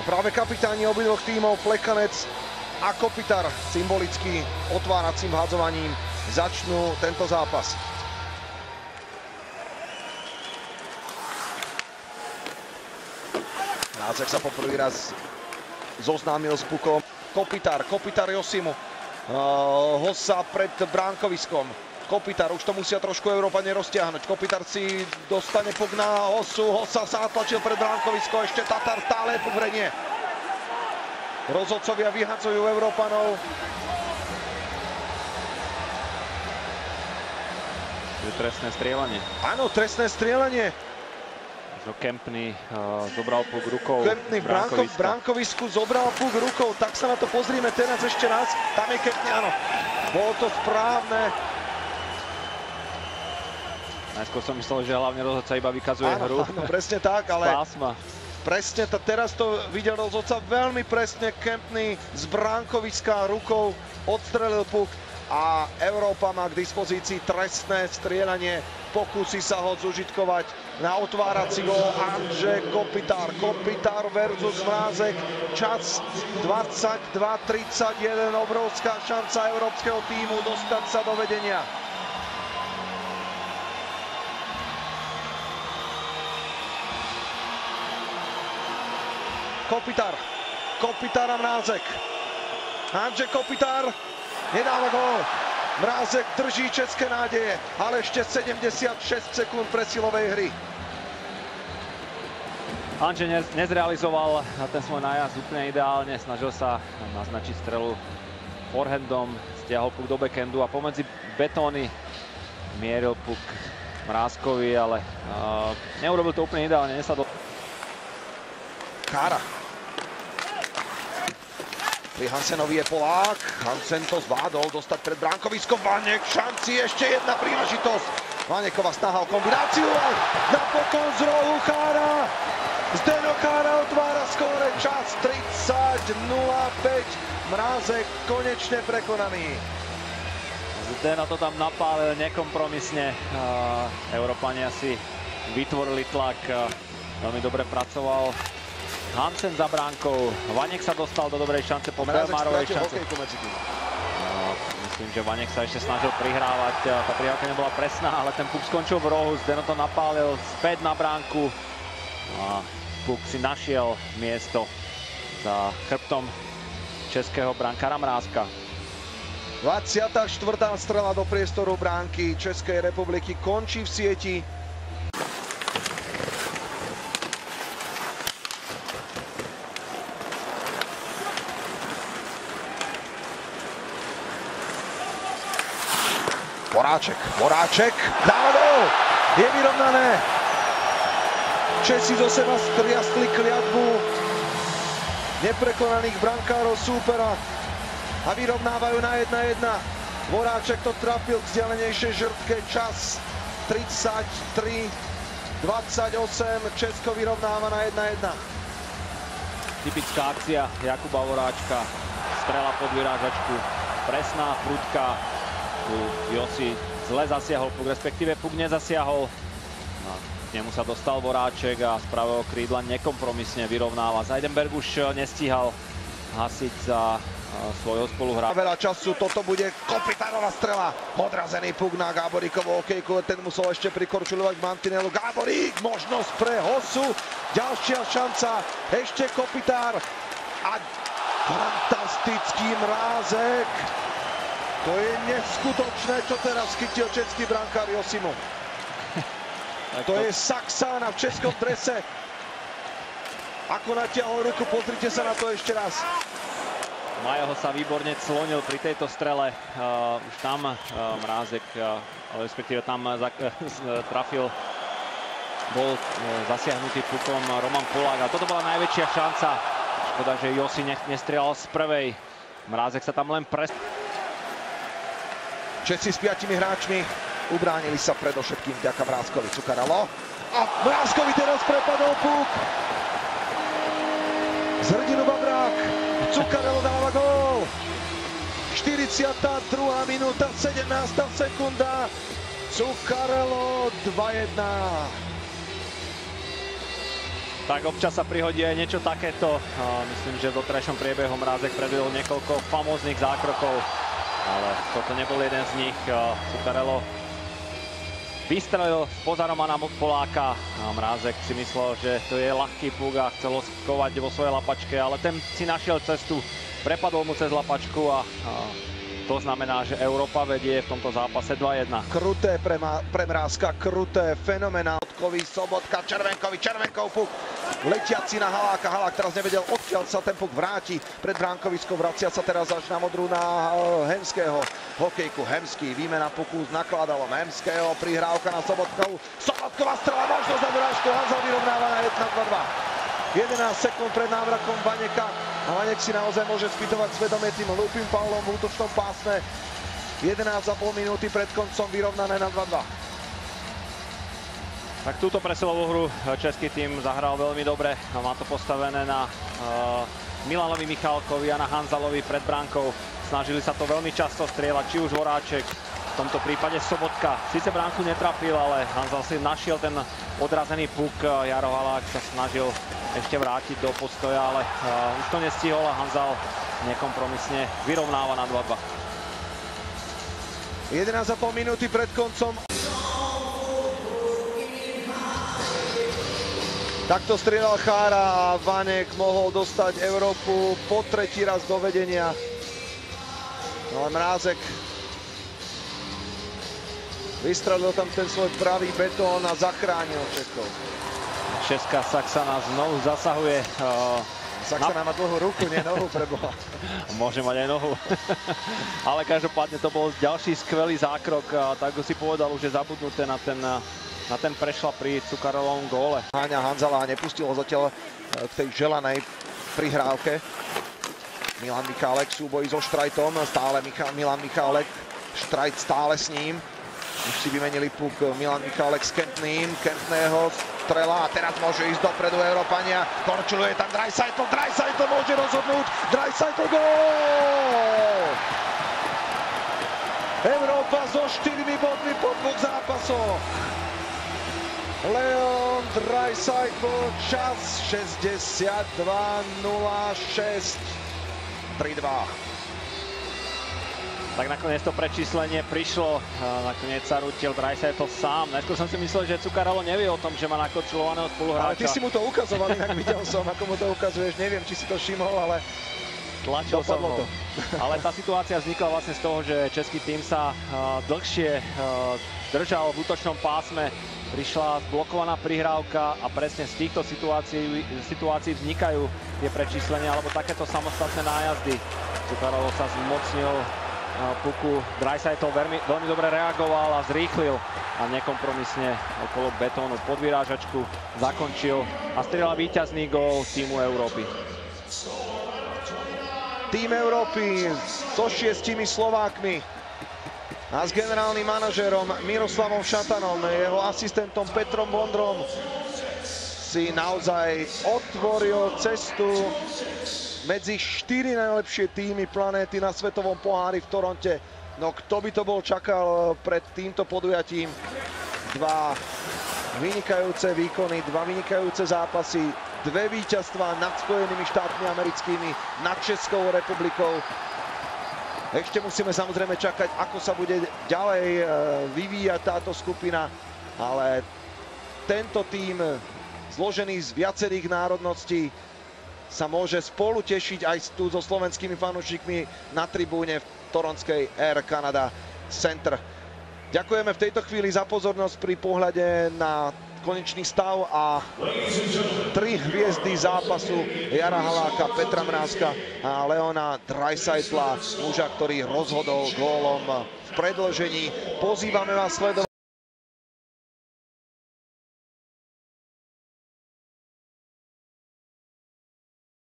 Práve kapitáni obidvoch tímov, Plekanec a Kopitar, symbolicky otváracím vhadzovaním začnú tento zápas. Mrázek sa poprvý raz zoznámil s pukom. Kopitar Josimu. Hossa pred bránkoviskom. Kopitar, už to musia trošku Európane roztiahnuť. Kopitar si dostane puk na Hossu. Hossa sa atlačil pred bránkovisko. Ešte Tatar, stále puk v rene. Rozhodcovia vyhadzujú Európanov. Je trestné strieľanie. Áno, trestné strieľanie. Kempny zobral puk rukou. Kempny v bránkovisku zobral puk rukou. Tak sa na to pozrieme teraz ešte raz. Tam je Kempny, áno. Bolo to správne. Najskôr som myslel, že hlavne rozhodca iba vykazuje hru. Áno, presne tak, ale pásma. Presne teraz to videl rozhodca veľmi presne. Kempny z bránkoviska rukou odstrelil puk a Európa má k dispozícii trestné strieľanie. Pokúsi sa ho zužitkovať na otvárací gól Andrzej Kopitar. Kopitar versus Mrázek. Čas 22:31. Obrovská šanca európskeho tímu dostať sa do vedenia. Kopitar a Mrázek. Andrzej Kopitar nedáva gól. Mrázek drží české nádeje, ale ešte 76 sekúnd presilovej hry. Andrzej nezrealizoval ten svoj nájazd úplne ideálne. Snažil sa naznačiť strelu forehandom, stiahol puk do backhandu a pomedzi betóny mieril puk Mrázkovi, ale neurobil to úplne ideálne. Nesadol. Kára. Pri Hansenovi je Polák. Hansen to zvládol dostať pred bránkovisko. Vanek, šanci, ešte jedna príležitosť. Vanekova snaha o kombináciu a napokon z rohu Kára. Zdeno Kára otvára skóre. Čas 30:05. Mrázek konečne prekonaný. Zdeno to tam napálil nekompromisne. Európania si vytvorili tlak. Veľmi dobre pracoval Hansen za bránkou. Vanek sa dostal do dobrej šance po Belmárovej šance. Myslím, že Vanek sa ešte snažil prihrávať. Tá prihrávka nebola presná, ale ten puk skončil v rohu. Zdeno to napálil späť na bránku. A puk si našiel miesto za chrbtom českého brankára Mrázka. 24. strela do priestoru bránky Českej republiky končí v sieti. Voráček, dáva gól, je vyrovnané. Česi zo seba striasli kliatbu neprekonaných brankárov súpera a vyrovnávajú na 1:1. Voráček to trafil k vzdialenejšej žrtke, čas 33:28, Česko vyrovnáva na 1:1. Typická akcia Jakuba Voráčka, strela pod vyrážačku, presná, prudká. Tu Josi zle zasiahol puk, respektíve puk nezasiahol. K nemu sa dostal Voráček a z pravého krídla nekompromisne vyrovnáva. Zajdenberg už nestíhal hasiť za svojho spoluhráča. Veľa času, toto bude Kopitarova strela. Odrazený puk na Gáboríkovú okejku, ten musel ešte prikorčuľovať mantinelu. Gáborík, možnosť pre Hossu, ďalšia šanca, ešte Kopitar a fantastický Mrázek. To je neskutočné, čo teraz chytil český brankár Josimu. To je Saxána v českom drese. Ako natiahol ruku, pozrite sa na to ešte raz. Majo sa výborne clonil pri tejto strele. Už tam Mrázek, respektíve tam trafil, bol zasiahnutý pukom Roman Polák. A toto bola najväčšia šanca. Škoda, že Josi nestrieľal z prvej. Mrázek sa tam len Česi s 5 hráčmi ubránili sa predovšetkým vďaka Mrázkovi. Cukaralo. A Mrázkovi teraz prepadol puk. Z hrdinu Babrák. Cukaralo dáva gól. 42. minúta, 17. sekunda. Cukaralo 2:1. Tak občas sa prihodí aj niečo takéto. Myslím, že v doterajšom priebehu Mrázek predvedol niekoľko famóznych zákrokov, ale toto nebol jeden z nich. Zuccarello vystrelil spoza Romana Poláka a Mrázek si myslel, že to je ľahký puk a chcel ho skovať vo svojej lapačke, ale ten si našiel cestu, prepadol mu cez lapačku a to znamená, že Európa vedie v tomto zápase 2-1. Kruté pre Mrázka, kruté, fenomenálne. Sobotka, Červenkov puk, letiaci na Haláka. Halák teraz nevedel, odkiaľ sa ten puk vráti pred bránkoviskom, vracia sa teraz až na modrú na Hemského. Hokejku Hemský, výmena puku s nakladalom Hemského, prihrávka na Sobotkovú. Sobotková strela, možnosť na dorážku, Hanzal vyrovnáva na 1-2. 11 sekúnd pred návratom Vaňeka. A Vaňek si naozaj môže spýtovať svedomie tým hlúpym faulom v útočnom pásme. 11,5 minúty pred koncom vyrovnané na 2-2. Tak túto presilovú hru český tým zahral veľmi dobre. Má to postavené na Milanovi Michálkovi a na Hanzalovi pred bránkou. Snažili sa to veľmi často strieľať, či už Voráček, v tomto prípade Sobotka. Sice bránku netrafil, ale Hanzal si našiel ten odrazený puk. Jaro Halák sa snažil ešte vrátiť do postoja, ale už to nestihol a Hanzal nekompromisne vyrovnáva na 2-2. 11,5 minúty pred koncom. Takto strieľal Chára a Vanek mohol dostať Európu po tretí raz do vedenia. Ale Mrázek vystrelil tam ten svoj pravý betón a zachránil Čechov. Česká Saxana znovu zasahuje. Saxana má dlhú ruku, nie nohu, preboha. Môže mať aj nohu. Ale každopádne to bol ďalší skvelý zákrok. Tak si povedal, už je zabudnuté na ten prešla pri Zuccarellovom góle. Háňa Hanzala nepustil ho zatiaľ k tej želanej prihrávke. Milan Michálek v súboji so Štrajtom. Stále Milan Michálek. Štrajt stále s ním. Už si vymenili puk Milan Michálek s Kentným. Kentného strela a teraz môže ísť dopredu Európania. Korčuluje tam Draisaitl. Draisaitl môže rozhodnúť. Draisaitl gól! Európa so 4 bodmi po 2 zápasoch. Leon Draisaitl, čas 62:06. 3-2. Tak nakoniec to prečíslenie prišlo. Nakoniec sa rútil Draisaitl sám. Najskôr som si myslel, že Zuccarello nevie o tom, že má nakočulovaného spoluhráča. Ale ty si mu to ukazoval, inak videl som, ako mu to ukazuješ. Neviem, či si to všimol, ale tlačil som ho. Ale tá situácia vznikla vlastne z toho, že český tým sa dlhšie držal v útočnom pásme. Prišla zblokovaná prihrávka a presne z týchto situácií vznikajú tie prečíslenia alebo takéto samostatné nájazdy. Zuccarello sa zmocnil puku. Draisaitl veľmi dobre reagoval a zrýchlil a nekompromisne okolo betónu pod vyrážačku zakončil a strieľa víťazný gól týmu Európy. Tým Európy so 6 Slovákmi a s generálnym manažérom Miroslavom Šatanom, jeho asistentom Petrom Bondrom si naozaj otvoril cestu medzi 4 najlepšie týmy planéty na svetovom pohári v Toronte. No kto by to bol čakal pred týmto podujatím? 2 vynikajúce výkony, 2 vynikajúce zápasy, 2 víťazstvá nad Spojenými štátmi americkými, nad Českou republikou. Ešte musíme samozrejme čakať, ako sa bude ďalej vyvíjať táto skupina, ale tento tím zložený z viacerých národností sa môže spolu tešiť aj tu so slovenskými fanúšikmi na tribúne v toronskej Air Canada Center. Ďakujeme v tejto chvíli za pozornosť pri pohľade na konečný stav a 3 hviezdy zápasu Jara Haláka, Petra Mrázka a Leona Draisaitla, muža, ktorý rozhodol gólom v predĺžení. Pozývame vás sledovať